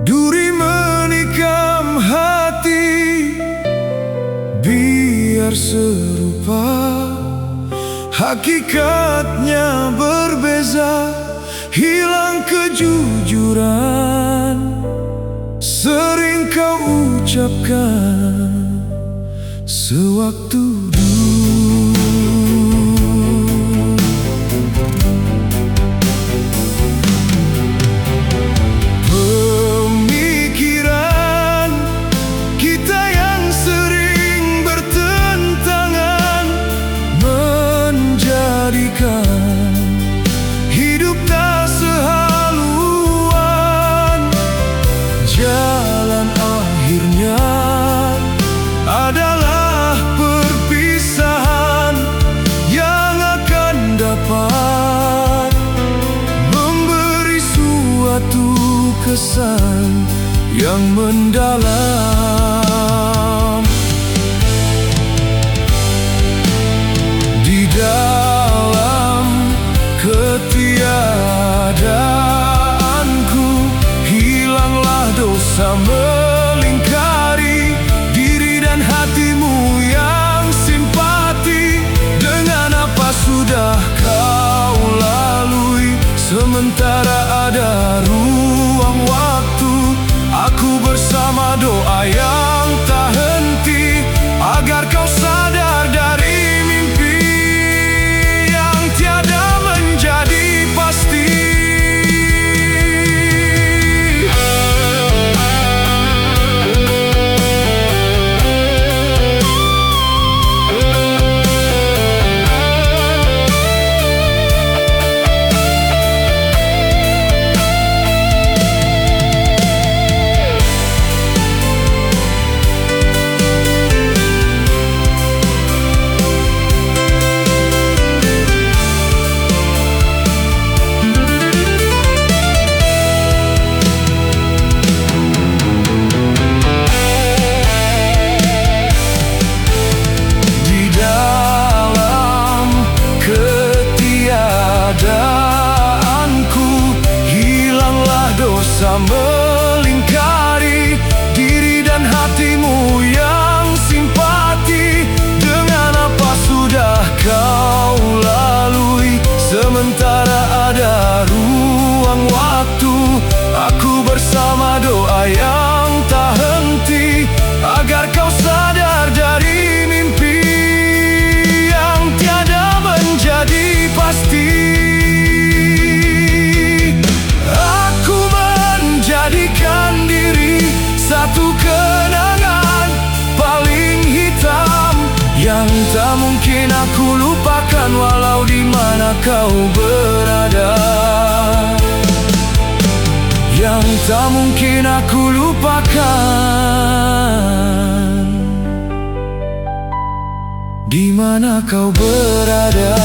Duri menikam hati, biar serupa, hakikatnya berbeza. Hilang kejujuran, sering kau ucapkan sewaktu hidup tak sehaluan. Jalan akhirnya adalah perpisahan yang akan dapat memberi suatu kesan yang mendalam. Di dalam ketiadaanku, hilanglah dosa melingkari diri dan hatimu yang simpati. Dengan apa sudah kau lalui, sementara ada ruang waktu, aku bersama doa yang tak henti, agar kau sadar dari melingkari diri dan hatimu yang simpati. Dengan apa sudah kau lalui, sementara ada ruang waktu, aku bersama doa yang tak henti, agar kau sadar dari mimpi yang tiada menjadi pasti. Jadikan diri satu kenangan paling hitam yang tak mungkin aku lupakan, walau di mana kau berada. Yang tak mungkin aku lupakan, di mana kau berada.